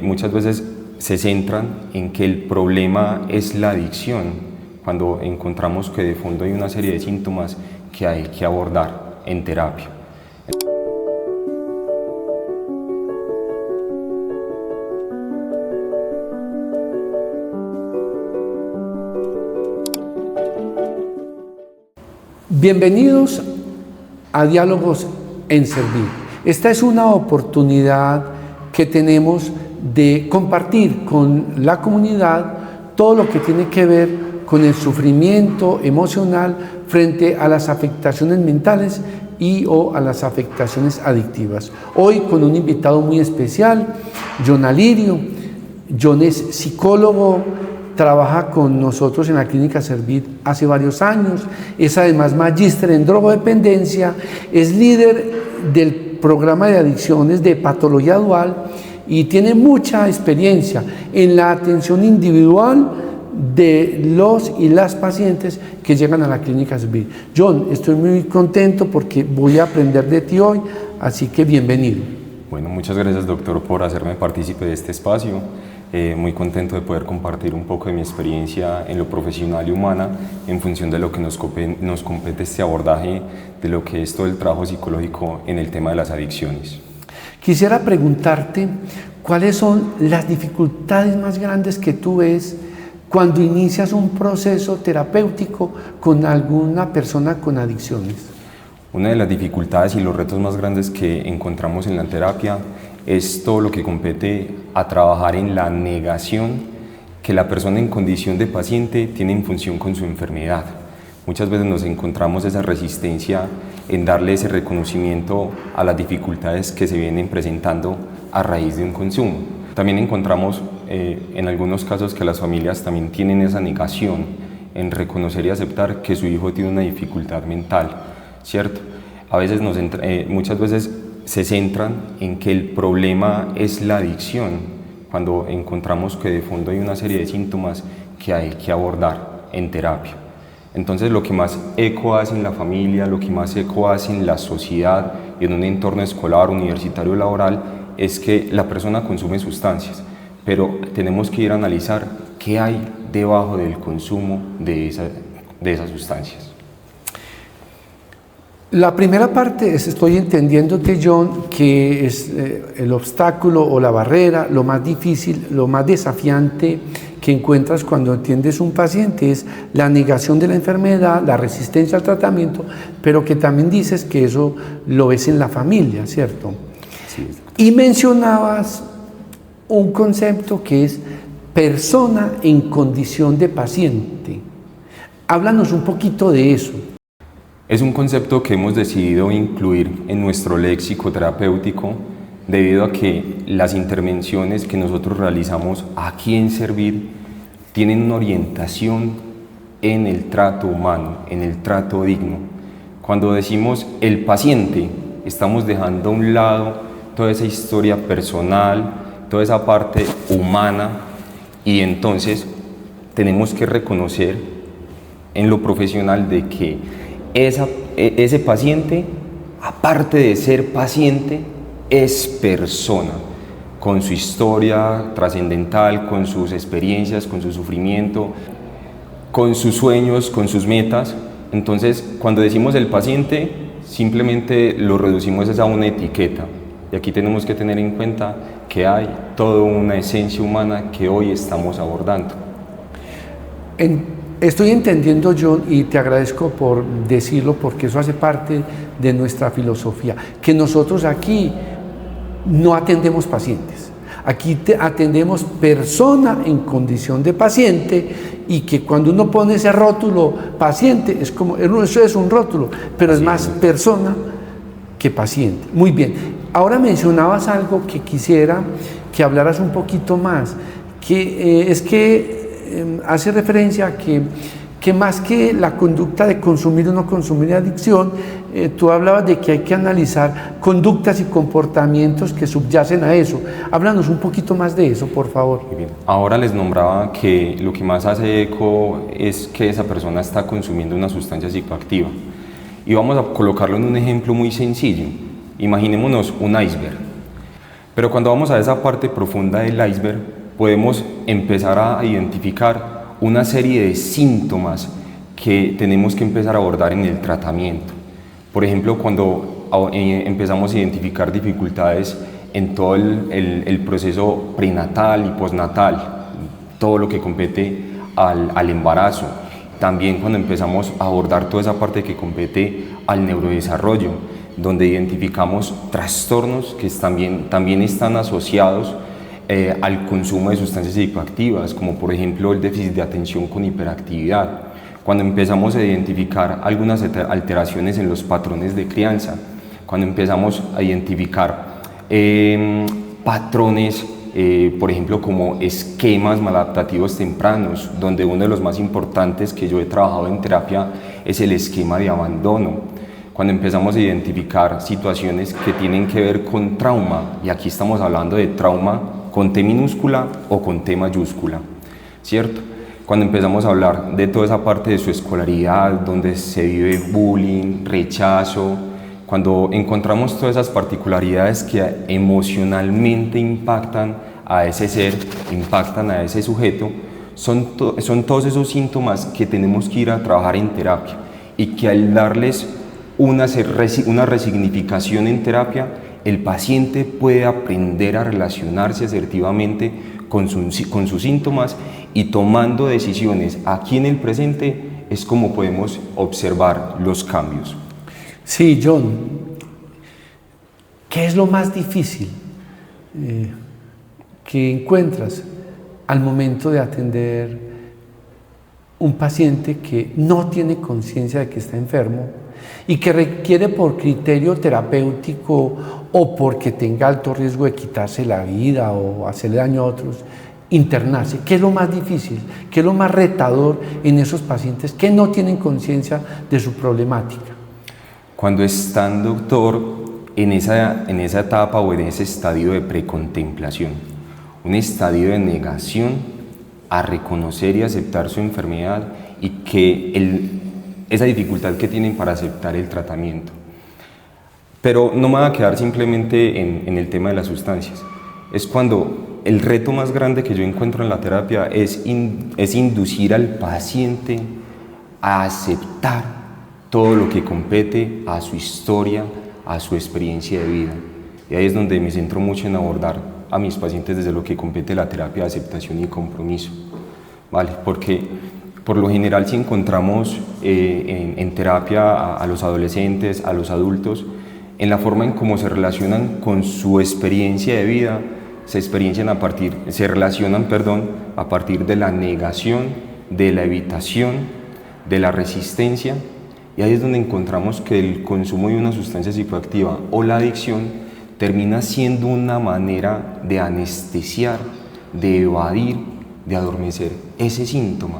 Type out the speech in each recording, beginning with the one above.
Muchas veces se centran en que el problema es la adicción, cuando encontramos que de fondo hay una serie de síntomas que hay que abordar en terapia. Bienvenidos a Diálogos en Servir. Esta es una oportunidad que tenemos de compartir con la comunidad todo lo que tiene que ver con el sufrimiento emocional frente a las afectaciones mentales o a las afectaciones adictivas. Hoy con un invitado muy especial, John Alirio. John es psicólogo, trabaja con nosotros en la Clínica Servir hace varios años, es además magíster en drogodependencia, es líder del programa de adicciones de patología dual y tiene mucha experiencia en la atención individual de los y las pacientes que llegan a la Clínica Servir. John, estoy muy contento porque voy a aprender de ti hoy, así que bienvenido. Bueno, muchas gracias, doctor, por hacerme partícipe de este espacio. Muy contento de poder compartir un poco de mi experiencia en lo profesional y humana en función de lo que nos compete este abordaje de lo que es todo el trabajo psicológico en el tema de las adicciones. Quisiera preguntarte cuáles son las dificultades más grandes que tú ves cuando inicias un proceso terapéutico con alguna persona con adicciones. Una de las dificultades y los retos más grandes que encontramos en la terapia es todo lo que compete a trabajar en la negación que la persona en condición de paciente tiene en función con su enfermedad. Muchas veces nos encontramos esa resistencia en darle ese reconocimiento a las dificultades que se vienen presentando a raíz de un consumo. También encontramos en algunos casos que las familias también tienen esa negación en reconocer y aceptar que su hijo tiene una dificultad mental, ¿cierto? A veces muchas veces se centran en que el problema es la adicción, cuando encontramos que de fondo hay una serie de síntomas que hay que abordar en terapia. Entonces, lo que más eco hace en la familia, lo que más eco hace en la sociedad y en un entorno escolar, universitario, laboral, es que la persona consume sustancias, pero tenemos que ir a analizar qué hay debajo del consumo de esas sustancias. La primera parte es, estoy entendiéndote, John, que es el obstáculo o la barrera, lo más difícil, lo más desafiante que encuentras cuando atiendes un paciente es la negación de la enfermedad, la resistencia al tratamiento, pero que también dices que eso lo ves en la familia, ¿cierto? Sí. Y mencionabas un concepto que es persona en condición de paciente. Háblanos un poquito de eso. Es un concepto que hemos decidido incluir en nuestro léxico terapéutico debido a que las intervenciones que nosotros realizamos aquí en Servir tienen una orientación en el trato humano, en el trato digno. Cuando decimos el paciente, estamos dejando a un lado toda esa historia personal, toda esa parte humana, y entonces tenemos que reconocer en lo profesional de que ese paciente, aparte de ser paciente, es persona, con su historia trascendental, con sus experiencias, con su sufrimiento, con sus sueños, con sus metas. Entonces, cuando decimos el paciente, simplemente lo reducimos a una etiqueta. Y aquí tenemos que tener en cuenta que hay toda una esencia humana que hoy estamos abordando. Estoy entendiendo, John, y te agradezco por decirlo porque eso hace parte de nuestra filosofía, que nosotros aquí no atendemos pacientes, aquí atendemos persona en condición de paciente, y que cuando uno pone ese rótulo paciente, es como, eso es un rótulo, pero es más persona que paciente. Muy bien, ahora mencionabas algo que quisiera que hablaras un poquito más, que es que hace referencia a que más que la conducta de consumir o no consumir adicción, tú hablabas de que hay que analizar conductas y comportamientos que subyacen a eso. Háblanos un poquito más de eso, por favor. Muy bien. Ahora les nombraba que lo que más hace eco es que esa persona está consumiendo una sustancia psicoactiva. Y vamos a colocarlo en un ejemplo muy sencillo. Imaginémonos un iceberg. Pero cuando vamos a esa parte profunda del iceberg, podemos empezar a identificar una serie de síntomas que tenemos que empezar a abordar en el tratamiento. Por ejemplo, cuando empezamos a identificar dificultades en todo el proceso prenatal y postnatal, todo lo que compete al embarazo. También cuando empezamos a abordar toda esa parte que compete al neurodesarrollo, donde identificamos trastornos que también están asociados al consumo de sustancias psicoactivas, como por ejemplo el déficit de atención con hiperactividad. Cuando empezamos a identificar algunas alteraciones en los patrones de crianza, cuando empezamos a identificar patrones, por ejemplo, como esquemas maladaptativos tempranos, donde uno de los más importantes que yo he trabajado en terapia es el esquema de abandono. Cuando empezamos a identificar situaciones que tienen que ver con trauma, y aquí estamos hablando de trauma con T minúscula o con T mayúscula, ¿cierto? Cuando empezamos a hablar de toda esa parte de su escolaridad, donde se vive bullying, rechazo, cuando encontramos todas esas particularidades que emocionalmente impactan a ese ser, impactan a ese sujeto, son todos esos síntomas que tenemos que ir a trabajar en terapia, y que al darles una resignificación en terapia, el paciente puede aprender a relacionarse asertivamente con sus síntomas, y tomando decisiones aquí en el presente es como podemos observar los cambios. Sí, John, ¿qué es lo más difícil que encuentras al momento de atender un paciente que no tiene conciencia de que está enfermo y que requiere, por criterio terapéutico o porque tenga alto riesgo de quitarse la vida o hacerle daño a otros, internarse? ¿Qué es lo más difícil? ¿Qué es lo más retador en esos pacientes que no tienen conciencia de su problemática? Cuando están, doctor, en esa etapa o en ese estadio de precontemplación, un estadio de negación a reconocer y aceptar su enfermedad, y que esa dificultad que tienen para aceptar el tratamiento. Pero no me voy a quedar simplemente en el tema de las sustancias. Es cuando el reto más grande que yo encuentro en la terapia es inducir al paciente a aceptar todo lo que compete a su historia, a su experiencia de vida. Y ahí es donde me centro mucho en abordar a mis pacientes desde lo que compete la terapia de aceptación y compromiso, ¿vale? Porque por lo general, si encontramos en terapia a los adolescentes, a los adultos, en la forma en cómo se relacionan con su experiencia de vida, se relacionan a partir de la negación, de la evitación, de la resistencia. Y ahí es donde encontramos que el consumo de una sustancia psicoactiva o la adicción termina siendo una manera de anestesiar, de evadir, de adormecer ese síntoma.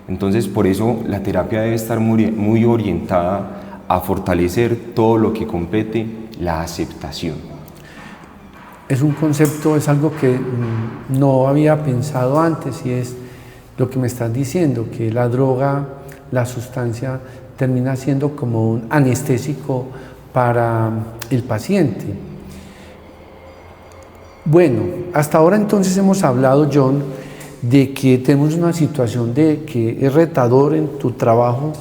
Entonces, por eso la terapia debe estar muy orientada a fortalecer todo lo que compete la aceptación. Es un concepto, es algo que no había pensado antes, y es lo que me estás diciendo, que la droga, la sustancia, termina siendo como un anestésico para el paciente. Bueno, hasta ahora entonces hemos hablado, John, de que tenemos una situación de que es retador en tu trabajo,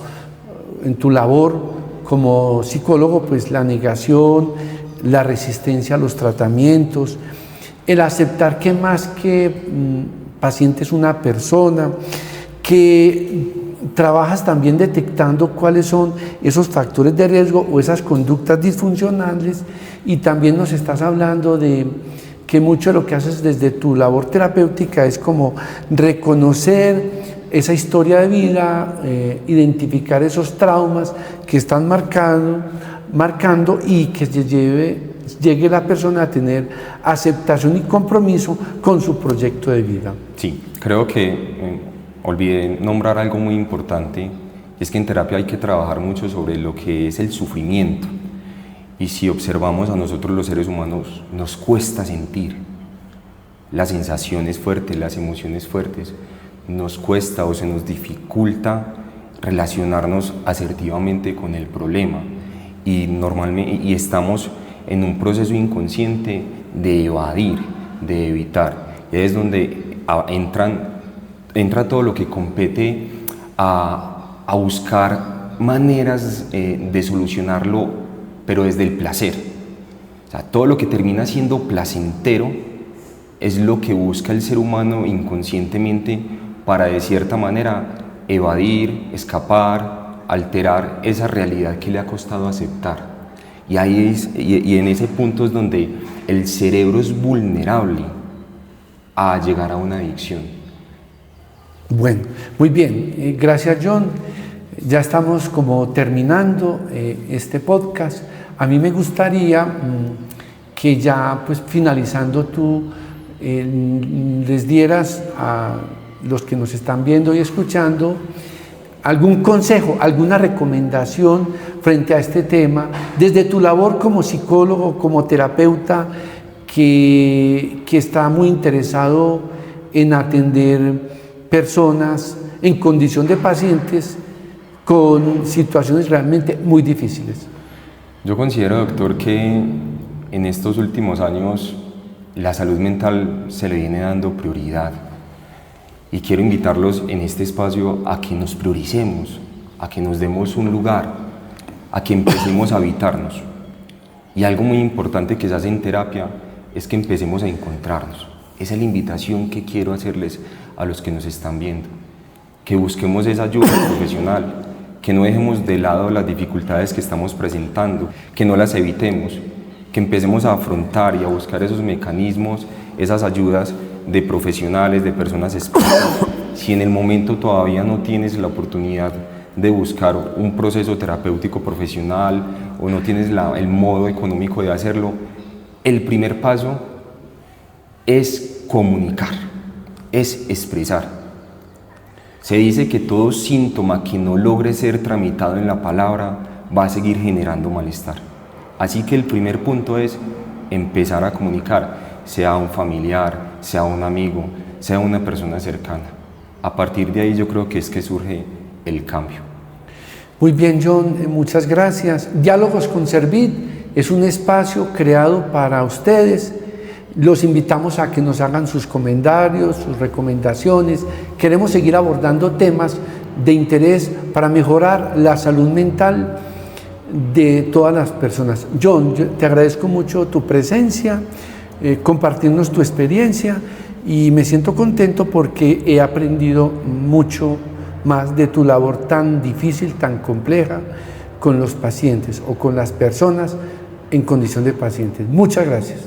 en tu labor como psicólogo, pues la negación, la resistencia a los tratamientos, el aceptar que más que paciente es una persona, que trabajas también detectando cuáles son esos factores de riesgo o esas conductas disfuncionales, y también nos estás hablando de que mucho de lo que haces desde tu labor terapéutica es como reconocer esa historia de vida, identificar esos traumas que están marcando y que llegue la persona a tener aceptación y compromiso con su proyecto de vida. Sí, creo que olvidé nombrar algo muy importante, y es que en terapia hay que trabajar mucho sobre lo que es el sufrimiento. Y si observamos a nosotros los seres humanos, nos cuesta sentir las sensaciones fuertes, las emociones fuertes. Nos cuesta o se nos dificulta relacionarnos asertivamente con el problema. Y estamos en un proceso inconsciente de evadir, de evitar. Y es donde entra todo lo que compete a buscar maneras de solucionarlo, pero desde el placer. O sea, todo lo que termina siendo placentero es lo que busca el ser humano inconscientemente para, de cierta manera, evadir, escapar, alterar esa realidad que le ha costado aceptar. Y en ese punto es donde el cerebro es vulnerable a llegar a una adicción. Bueno, muy bien, gracias John. Ya estamos como terminando este podcast. A mí me gustaría que ya pues finalizando tú les dieras a los que nos están viendo y escuchando algún consejo, alguna recomendación frente a este tema, desde tu labor como psicólogo, como terapeuta, que está muy interesado en atender personas en condición de pacientes con situaciones realmente muy difíciles. Yo considero, doctor, que en estos últimos años la salud mental se le viene dando prioridad. Y quiero invitarlos en este espacio a que nos prioricemos, a que nos demos un lugar, a que empecemos a habitarnos. Y algo muy importante que se hace en terapia es que empecemos a encontrarnos. Esa es la invitación que quiero hacerles a los que nos están viendo. Que busquemos esa ayuda profesional, que no dejemos de lado las dificultades que estamos presentando, que no las evitemos, que empecemos a afrontar y a buscar esos mecanismos, esas ayudas de profesionales, de personas expertas. Si en el momento todavía no tienes la oportunidad de buscar un proceso terapéutico profesional o no tienes el modo económico de hacerlo, el primer paso es comunicar, es expresar. Se dice que todo síntoma que no logre ser tramitado en la palabra va a seguir generando malestar. Así que el primer punto es empezar a comunicar, sea un familiar, sea un amigo, sea una persona cercana. A partir de ahí yo creo que es que surge el cambio. Muy bien, John, muchas gracias. Diálogos con Servid es un espacio creado para ustedes. Los invitamos a que nos hagan sus comentarios, sus recomendaciones. Queremos seguir abordando temas de interés para mejorar la salud mental de todas las personas. John, yo te agradezco mucho tu presencia, compartirnos tu experiencia, y me siento contento porque he aprendido mucho más de tu labor tan difícil, tan compleja con los pacientes o con las personas en condición de pacientes. Muchas gracias.